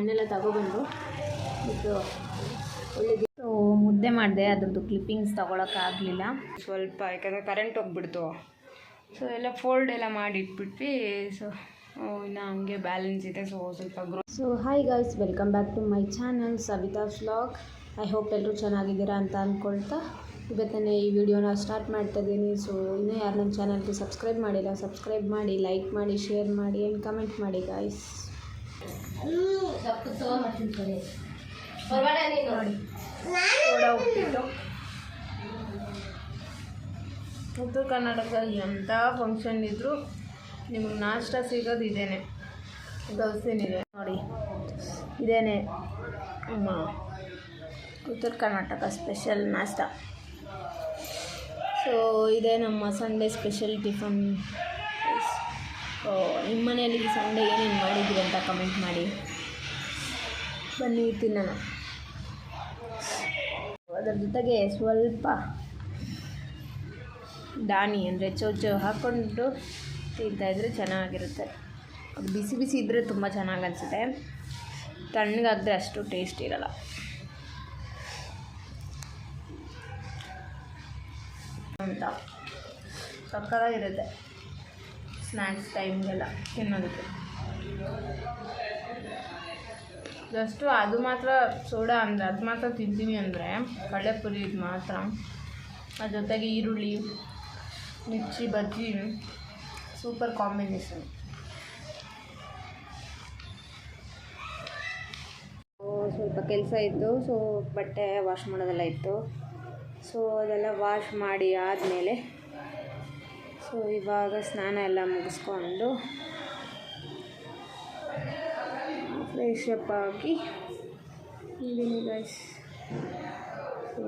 ಹಣ್ಣೆಲ್ಲ ತಗೊಬಂದು ಇದು ಒಳ್ಳೆದು ಮುದ್ದೆ ಮಾಡಿದೆ. ಅದ್ರದ್ದು ಕ್ಲಿಪ್ಪಿಂಗ್ಸ್ ತೊಗೊಳಕ್ಕಾಗಲಿಲ್ಲ ಸ್ವಲ್ಪ, ಯಾಕಂದರೆ ಕರೆಂಟ್ ಹೋಗ್ಬಿಡ್ತು. ಸೊ ಎಲ್ಲ ಫೋಲ್ಡ್ ಎಲ್ಲ ಮಾಡಿ ಇಟ್ಬಿಟ್ವಿ. ಸೊ ಇನ್ನು ಹಂಗೆ ಬ್ಯಾಲೆನ್ಸ್ ಇದೆ. ಸೊ ಸ್ವಲ್ಪ so hi guys, welcome back to my channel Savitha's vlog. I hope ಎಲ್ಲರೂ ಚೆನ್ನಾಗಿದ್ದೀರಾ ಅಂತ ಅಂದ್ಕೊಳ್ತಾ ಇವತ್ತನೇ ಈ ವಿಡಿಯೋನ ಸ್ಟಾರ್ಟ್ ಮಾಡ್ತಾ ಇದ್ದೀನಿ. ಸೊ ಇನ್ನೂ ಯಾರು ನನ್ನ ಚಾನಲ್ಗೆ ಸಬ್ಸ್ಕ್ರೈಬ್ ಮಾಡಿಲ್ಲ, ಸಬ್ಸ್ಕ್ರೈಬ್ ಮಾಡಿ, ಲೈಕ್ ಮಾಡಿ, ಶೇರ್ ಮಾಡಿ ಆ್ಯಂಡ್ ಕಮೆಂಟ್ ಮಾಡಿ ಗಾಯ್ಸ್. ಉಪ್ಪಿಟ್ಟು ಉತ್ತರ ಕರ್ನಾಟಕದಲ್ಲಿ ಎಂಥ ಫಂಕ್ಷನ್ ಇದ್ದರೂ ನಿಮಗೆ ನಾಷ್ಟ ಸಿಗೋದು ಇದೇನೆ, ದೋಸೆನಿದೆ ನೋಡಿ, ಇದೇನೆ ಉತ್ತರ ಕರ್ನಾಟಕ ಸ್ಪೆಷಲ್ ನಾಷ್ಟ. ಸೊ ಇದೇ ನಮ್ಮ ಸಂಡೇ ಸ್ಪೆಷಲ್ ಟಿಫನ್. ನಿಮ್ಮ ಮನೆಯಲ್ಲಿ ಸಂಡೇ ಏನೇನು ಮಾಡಿದ್ದೀರಿ ಅಂತ ಕಮೆಂಟ್ ಮಾಡಿ, ಬನ್ನಿ ತಿನ್ನೋಣ. ಅದರ ಜೊತೆಗೆ ಸ್ವಲ್ಪ ದಾಣಿ ಅಂದರೆ ಚೌಚೌ ಹಾಕ್ಕೊಂಡು ತಿಂತಾಯಿದ್ರೆ ಚೆನ್ನಾಗಿರುತ್ತೆ. ಅದು ಬಿಸಿ ಬಿಸಿ ಇದ್ದರೆ ತುಂಬ ಚೆನ್ನಾಗಿ ಅನಿಸುತ್ತೆ, ತಣ್ಣಗಾದರೆ ಅಷ್ಟು ಟೇಸ್ಟ್ ಇರೋಲ್ಲ. ಅಂತ ಸಕ್ಕತ್ತಾಗಿರುತ್ತೆ ಸ್ನ್ಯಾಕ್ಸ್ ಟೈಮ್ಗೆಲ್ಲ ತಿನ್ನೋದಕ್ಕೆ. ಜಸ್ಟು ಅದು ಮಾತ್ರ ಸೋಡಾ ಅಂದರೆ ಅದು ಮಾತ್ರ ತಿಂತೀನಿ ಅಂದರೆ ಕಡಲೆಪುರಿ ಇದು ಮಾತ್ರ. ಅದ್ರ ಜೊತೆಗೆ ಈರುಳ್ಳಿ, ಮಿರ್ಚಿ ಬಜ್ಜಿ ಸೂಪರ್ ಕಾಂಬಿನೇಷನ್. ಸ್ವಲ್ಪ ಕೆಲಸ ಇತ್ತು, ಸೊ ಬಟ್ಟೆ ವಾಶ್ ಮಾಡೋದೆಲ್ಲ ಇತ್ತು. ಸೊ ಅದೆಲ್ಲ ವಾಶ್ ಮಾಡಿ ಆದಮೇಲೆ ಸೊ ಇವಾಗ ಸ್ನಾನ ಎಲ್ಲ ಮುಗಿಸ್ಕೊಂಡು ಫ್ರೆಶ್ ಅಪ್ ಆಗಿ ಇದ್ದೀನಿ ಗೈಸ್. ಸೊ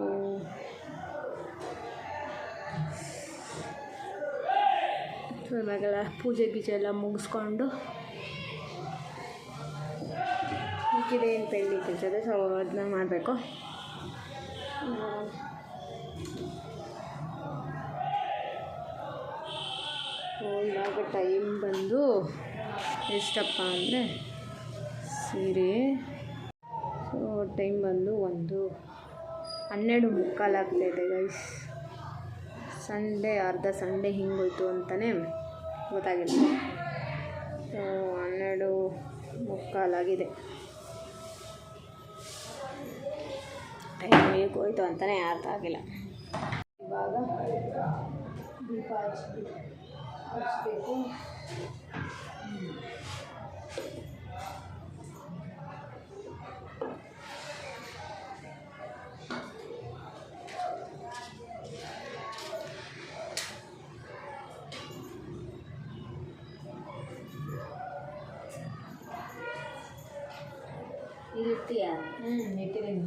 ಇವಾಗೆಲ್ಲ ಪೂಜೆ ಗೀಜೆ ಎಲ್ಲ ಮುಗಿಸ್ಕೊಂಡು ಏನು ಪೆಂಡಿಂಗ್ ಕೆಲಸ ಇದೆ, ಸೊ ಅದನ್ನ ಮಾಡಬೇಕು. ಇವಾಗ ಟೈಮ್ ಬಂದು ಎಷ್ಟಪ್ಪ ಅಂದರೆ ಸೀರೆ. ಸೊ ಟೈಮ್ ಬಂದು 12:15 ಆಗ್ತಾಯಿದೆ ಗೈಸ್. ಸಂಡೇ ಅರ್ಧ ಸಂಡೇ ಹಿಂಗೋಯ್ತು ಅಂತಲೇ ಗೊತ್ತಾಗಿಲ್ಲ. ಸೊ 12:15 ಆಗಿದೆ. ಟೈಮ್ ಹೇಗೆ ಹೋಯ್ತು ಅಂತಲೇ ಅರ್ಥ ಆಗಿಲ್ಲ. ಇವಾಗ ದೀಪ ಹಚ್ಬೇಕು. ಇರ್ತೀಯಾ? ಇಟ್ಟಿದ್ದೀನಿ.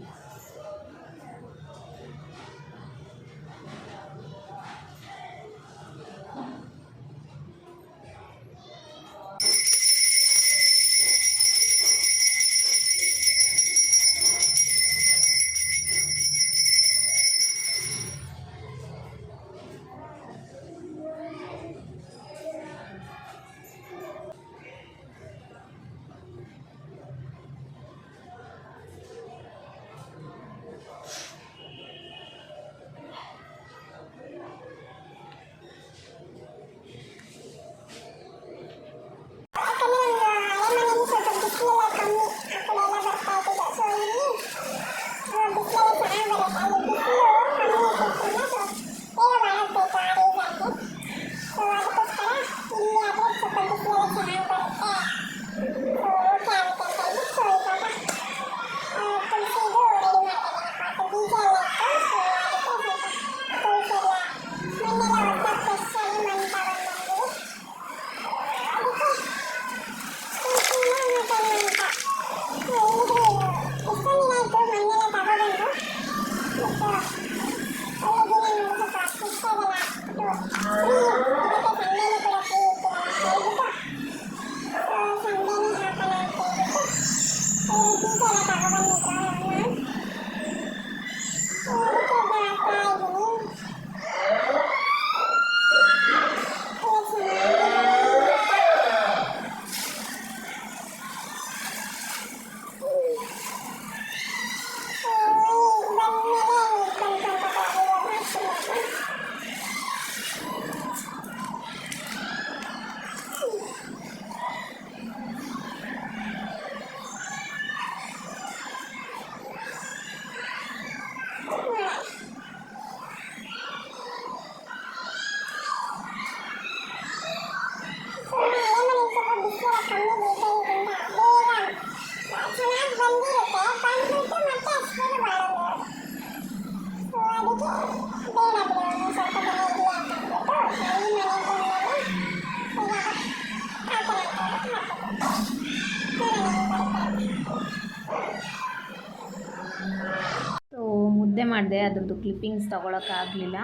ಮಾಡಿದೆ, ಅದ್ರದ್ದು ಕ್ಲಿಪ್ಪಿಂಗ್ಸ್ ತೊಗೊಳಕ್ಕಾಗಲಿಲ್ಲ.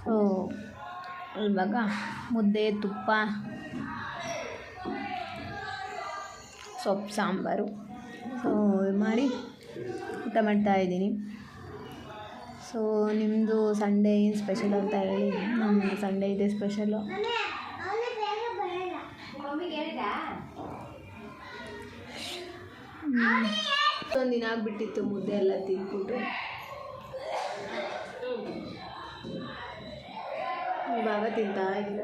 ಸೊ ಇವಾಗ ಮುದ್ದೆ, ತುಪ್ಪ, ಸೊಪ್ಪು ಸಾಂಬಾರು ಸೊ ಮಾಡಿ ಊಟ ಮಾಡ್ತಾಯಿದ್ದೀನಿ. ಸೊ ನಿಮ್ಮದು ಸಂಡೇ ಏನು ಸ್ಪೆಷಲ್ ಅಂತ ಹೇಳಿ. ನಮ್ಮದು ಸಂಡೇ ಇದೆ ಸ್ಪೆಷಲು. ಒಂದು ದಿನ ಆಗಿಬಿಟ್ಟಿತ್ತು ಮುದ್ದೆ ಎಲ್ಲ ತಿಂದ್ಬಿಟ್ಟು. ಇವಾಗ ತಿಂತಾ ಇದ್ದೀನಿ.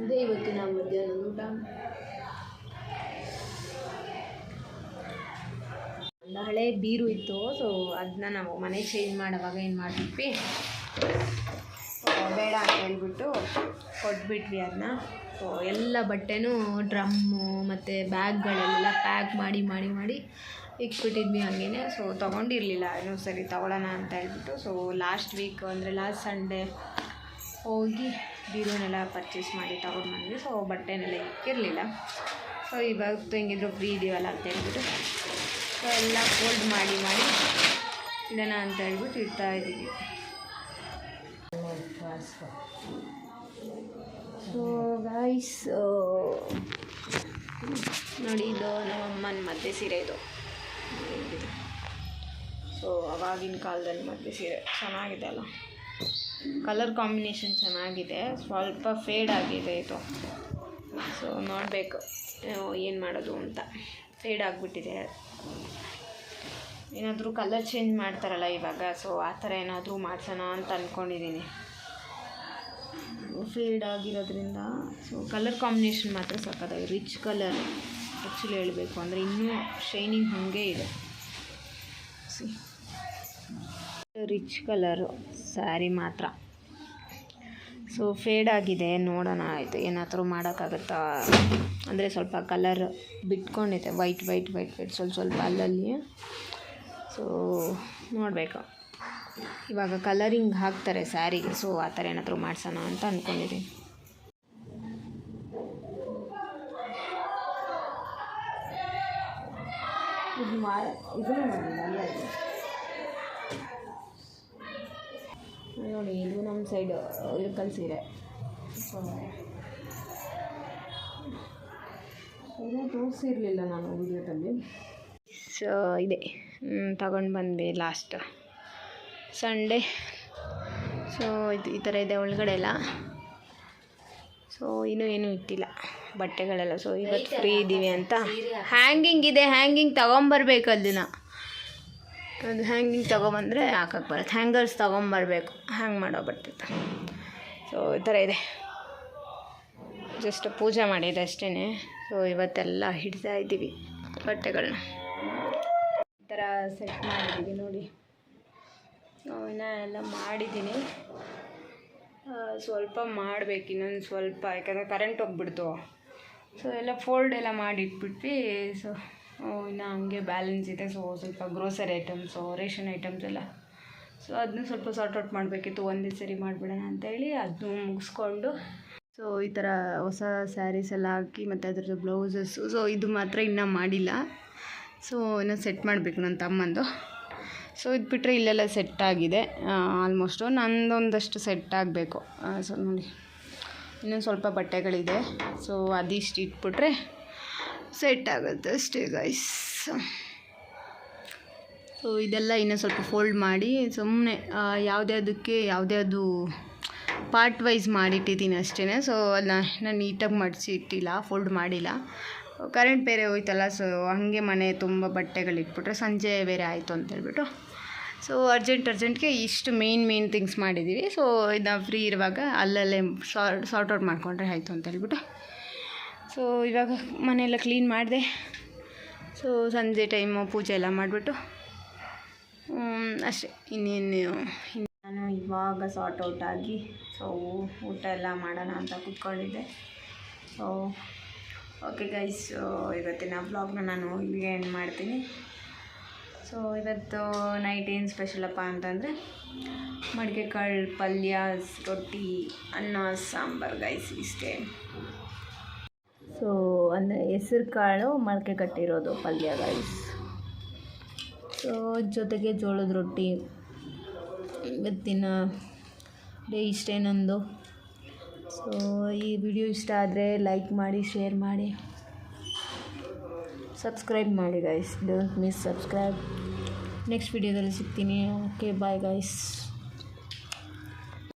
ಇದೇ ಇವತ್ತು ನಾವು ಮಧ್ಯಾಹ್ನ ಊಟ. ಒಂದು ಹಳೆ ಬೀರು ಇತ್ತು, ಸೊ ಅದನ್ನ ನಾವು ಮನೆ ಚೇಂಜ್ ಮಾಡೋವಾಗ ಏನು ಮಾಡಿದ್ವಿ, ಬೇಡ ಅಂತ ಹೇಳ್ಬಿಟ್ಟು ಕೊಟ್ಬಿಟ್ವಿ ಅದನ್ನ. ಸೊ ಎಲ್ಲ ಬಟ್ಟೆನೂ ಡ್ರಮ್ಮು ಮತ್ತು ಬ್ಯಾಗ್ಗಳೆಲ್ಲ ಪ್ಯಾಕ್ ಮಾಡಿ ಮಾಡಿ ಮಾಡಿ ಇಕ್ಬಿಟ್ಟಿದ್ವಿ ಹಂಗೇ. ಸೊ ತೊಗೊಂಡಿರಲಿಲ್ಲ, ಇನ್ನೂ ಸರಿ ತೊಗೊಳ್ಳೋಣ ಅಂತ ಹೇಳ್ಬಿಟ್ಟು. ಸೊ ಲಾಸ್ಟ್ ವೀಕ್ ಅಂದರೆ ಲಾಸ್ಟ್ ಸಂಡೇ ಹೋಗಿ ಬೀರುನೆಲ್ಲ ಪರ್ಚೇಸ್ ಮಾಡಿ ತೊಗೊಂಡ್ಬಂದ್ವಿ. ಸೊ ಬಟ್ಟೆನೆಲ್ಲ ಇಕ್ಕಿರಲಿಲ್ಲ. ಸೊ ಇವತ್ತು ಹೆಂಗಿದ್ರು ಫ್ರೀ ಇದೀವಲ್ಲ ಅಂತ ಹೇಳ್ಬಿಟ್ಟು ಸೊ ಎಲ್ಲ ಫೋಲ್ಡ್ ಮಾಡಿ ಮಾಡಿ ಇಡೋಣ ಅಂತ ಹೇಳ್ಬಿಟ್ಟು ಇಡ್ತಾಯಿದ್ದೀವಿ. ಸೊ ಗೈಸ್ ನೋಡಿ, ಇದು ನಮ್ಮ ಅಮ್ಮನ ಮದುವೆ ಸೀರೆ ಇದು. ಸೊ ಅವಾಗಿನ ಕಾಲದಲ್ಲಿ ಮದುವೆ ಸೀರೆ ಚೆನ್ನಾಗಿದೆ ಅಲ್ಲ, ಕಲರ್ ಕಾಂಬಿನೇಷನ್ ಚೆನ್ನಾಗಿದೆ. ಸ್ವಲ್ಪ ಫೇಡ್ ಆಗಿದೆ ಇದು. ಸೊ ನೋಡಬೇಕು ಏನು ಮಾಡೋದು ಅಂತ. ಫೇಡ್ ಆಗಿಬಿಟ್ಟಿದೆ. ಏನಾದರೂ ಕಲರ್ ಚೇಂಜ್ ಮಾಡ್ತಾರಲ್ಲ ಇವಾಗ, ಸೊ ಆ ಥರ ಏನಾದರೂ ಮಾಡ್ಸೋಣ ಅಂತ ಅಂದ್ಕೊಂಡಿದ್ದೀನಿ. ಫೇಡ್ ಆಗಿರೋದ್ರಿಂದ ಸೊ ಕಲರ್ ಕಾಂಬಿನೇಷನ್ ಮಾತ್ರ ಸಕ್ಕತ್ತಾಗಿ ರಿಚ್ ಕಲರ್. ಆ್ಯಕ್ಚುಲಿ ಹೇಳಬೇಕು ಅಂದರೆ ಇನ್ನೂ ಶೈನಿಂಗ್ ಹಾಗೆ ಇದೆ. ರಿಚ್ ಕಲರು ಸ್ಯಾರಿ ಮಾತ್ರ. ಸೊ ಫೇಡ್ ಆಗಿದೆ. ನೋಡೋಣ ಆಯಿತು ಏನಾದರೂ ಮಾಡೋಕ್ಕಾಗುತ್ತಾ ಅಂದರೆ ಸ್ವಲ್ಪ ಕಲರ್ ಬಿಟ್ಕೊಂಡಿದೆ, ವೈಟ್ ವೈಟ್ ವೈಟ್ ವೈಟ್ ಸ್ವಲ್ಪ ಅಲ್ಲಲ್ಲಿ. ಸೊ ನೋಡಬೇಕು, ಇವಾಗ ಕಲರಿಂಗ್ ಹಾಕ್ತಾರೆ ಸ್ಯಾರಿಗೆ. ಸೊ ಆ ಥರ ಏನಾದರೂ ಮಾಡ್ಸೋಣ ಅಂತ ಅಂದ್ಕೊಂಡಿದ್ದೀನಿ. ನೋಡಿ, ಇದು ನಮ್ಮ ಸೈಡ್ ಇಳಕಲ್ ಸೀರೆ. ಸೊ ಇದನ್ನು ತೋರಿಸಿರಲಿಲ್ಲ ನಾನು ವಿಡಿಯೋದಲ್ಲಿ. ಸೊ ಇದೆ ತಗೊಂಡು ಬಂದ್ವಿ ಲಾಸ್ಟ್ ಸಂಡೇ. ಸೊ ಇದು ಈ ಥರ ಇದೆ ಒಳಗಡೆ ಎಲ್ಲ. ಸೊ ಇನ್ನೂ ಏನೂ ಇಟ್ಟಿಲ್ಲ ಬಟ್ಟೆಗಳೆಲ್ಲ. ಸೊ ಇವತ್ತು ಫ್ರೀ ಇದ್ದೀವಿ ಅಂತ. ಹ್ಯಾಂಗಿಂಗ್ ಇದೆ, ಹ್ಯಾಂಗಿಂಗ್ ತೊಗೊಂಬರ್ಬೇಕು. ಅದನ್ನು ಅದು ಹ್ಯಾಂಗಿಂಗ್ ತೊಗೊಂಬಂದರೆ ಹಾಕಕ್ಕೆ ಬರುತ್ತೆ. ಹ್ಯಾಂಗರ್ಸ್ ತೊಗೊಂಬರ್ಬೇಕು ಹ್ಯಾಂಗ್ ಮಾಡೋ ಬಟ್ಟೆ. ಸೊ ಈ ಥರ ಇದೆ. ಜಸ್ಟ್ ಪೂಜೆ ಮಾಡಿದೆ ಅಷ್ಟೇ. ಸೊ ಇವತ್ತೆಲ್ಲ ಹಿಡ್ತಾ ಇದ್ದೀವಿ ಬಟ್ಟೆಗಳನ್ನ. ಈ ಥರ ಸೆಟ್ ಮಾಡಿದ್ದೀವಿ ನೋಡಿ. ಇನ್ನೂ ಎಲ್ಲ ಮಾಡಿದ್ದೀನಿ, ಸ್ವಲ್ಪ ಮಾಡಬೇಕು ಇನ್ನೊಂದು ಸ್ವಲ್ಪ, ಯಾಕಂದರೆ ಕರೆಂಟ್ ಹೋಗ್ಬಿಡ್ತು. ಸೊ ಎಲ್ಲ ಫೋಲ್ಡ್ ಎಲ್ಲ ಮಾಡಿಟ್ಬಿಟ್ವಿ. ಸೊ ಇನ್ನು ಹಂಗೆ ಬ್ಯಾಲೆನ್ಸ್ ಇದೆ. ಸೊ ಸ್ವಲ್ಪ ಗ್ರೋಸರಿ ಐಟಮ್ಸು, ರೇಷನ್ ಐಟಮ್ಸ್ ಎಲ್ಲ. ಸೊ ಅದನ್ನ ಸ್ವಲ್ಪ ಸಾರ್ಟ್ ಔಟ್ ಮಾಡಬೇಕಿತ್ತು, ಒಂದೇ ಸರಿ ಮಾಡಿಬಿಡೋಣ ಅಂತೇಳಿ ಅದನ್ನು ಮುಗಿಸ್ಕೊಂಡು. ಸೊ ಈ ಥರ ಹೊಸ ಸ್ಯಾರೀಸ್ ಎಲ್ಲ ಹಾಕಿ ಮತ್ತು ಅದ್ರದ್ದು ಬ್ಲೌಸಸ್ಸು. ಸೊ ಇದು ಮಾತ್ರ ಇನ್ನೂ ಮಾಡಿಲ್ಲ. ಸೊ ಇನ್ನೂ ಸೆಟ್ ಮಾಡಬೇಕು ನನ್ನ ತಮ್ಮಂದು. ಸೊ ಇದು ಬಿಟ್ಟರೆ ಇಲ್ಲೆಲ್ಲ ಸೆಟ್ ಆಗಿದೆ ಆಲ್ಮೋಸ್ಟು. ನಂದೊಂದಷ್ಟು ಸೆಟ್ ಆಗಬೇಕು. ಸೊ ನೋಡಿ, ಇನ್ನೊಂದು ಸ್ವಲ್ಪ ಬಟ್ಟೆಗಳಿದೆ. ಸೊ ಅದಿಷ್ಟು ಇಟ್ಬಿಟ್ರೆ ಸೆಟ್ ಆಗುತ್ತೆ ಅಷ್ಟೇ ಗೈಸ್. ಸೊ ಇದೆಲ್ಲ ಇನ್ನೂ ಸ್ವಲ್ಪ ಫೋಲ್ಡ್ ಮಾಡಿ ಸುಮ್ಮನೆ ಯಾವುದ್ಯಾವುದು ಪಾರ್ಟ್ ವೈಸ್ ಮಾಡಿಟ್ಟಿದ್ದೀನಿ ಅಷ್ಟೇ. ಸೊ ಅದನ್ನ ನಾನು ನೀಟಾಗಿ ಮಡಿಸಿ ಇಟ್ಟಿಲ್ಲ, ಫೋಲ್ಡ್ ಮಾಡಿಲ್ಲ. ಕರೆಂಟ್ ಬೇರೆ ಹೋಯ್ತಲ್ಲ. ಸೊ ಹಾಗೆ ಮನೆ ತುಂಬ ಬಟ್ಟೆಗಳಿಟ್ಬಿಟ್ರೆ ಸಂಜೆ ಬೇರೆ ಆಯಿತು ಅಂತೇಳ್ಬಿಟ್ಟು ಸೊ ಅರ್ಜೆಂಟ್ಗೆ ಇಷ್ಟು ಮೇನ್ ಥಿಂಗ್ಸ್ ಮಾಡಿದ್ದೀವಿ. ಸೊ ಇದನ್ನ ಫ್ರೀ ಇರುವಾಗ ಅಲ್ಲಲ್ಲೇ ಸಾರ್ಟ್ ಔಟ್ ಮಾಡಿಕೊಂಡ್ರೆ ಆಯಿತು ಅಂತೇಳ್ಬಿಟ್ಟು. ಸೊ ಇವಾಗ ಮನೆಯೆಲ್ಲ ಕ್ಲೀನ್ ಮಾಡಿದೆ. ಸೊ ಸಂಜೆ ಟೈಮು ಪೂಜೆ ಎಲ್ಲ ಮಾಡಿಬಿಟ್ಟು ಅಷ್ಟೇ. ಇನ್ನೇನು ನಾನು ಇವಾಗ ಸಾರ್ಟ್ ಔಟ್ ಆಗಿ ಸೊ ಊಟ ಎಲ್ಲ ಮಾಡೋಣ ಅಂತ ಕೂತ್ಕೊಂಡಿದ್ದೆ. ಸೊ ಓಕೆ ಗೈಸ್, ಇವತ್ತಿನ ವ್ಲಾಗ್ನ ನಾನು ಇಲ್ಲಿಗೆ ಎಂಡ್ ಮಾಡ್ತೀನಿ. ಸೊ ಇವತ್ತು ನೈಟ್ ಏನು ಸ್ಪೆಷಲಪ್ಪ ಅಂತಂದರೆ ಮಡಿಕೆ ಕಾಳು ಪಲ್ಯ, ರೊಟ್ಟಿ, ಅನ್ನ, ಸಾಂಬಾರು ಗೈಸ್ ಇಷ್ಟೇ. ಸೊ ಅಂದರೆ ಹೆಸ್ರು ಕಾಳು ಮೊಳಕೆ ಕಟ್ಟಿರೋದು ಪಲ್ಯ ಗೈಸ್. ಸೊ ಜೊತೆಗೆ ಜೋಳದ ರೊಟ್ಟಿ. ಇವತ್ತಿನ ಡೇ ಇಷ್ಟೇ ನಂದು. ಸೊ ಈ ವಿಡಿಯೋ ಇಷ್ಟ ಆದರೆ ಲೈಕ್ ಮಾಡಿ, ಶೇರ್ ಮಾಡಿ, ಸಬ್ಸ್ಕ್ರೈಬ್ ಮಾಡಿ guys. Don't miss subscribe. Next ವಿಡಿಯೋದಲ್ಲಿ ಸಿಗ್ತೀನಿ. Okay bye guys.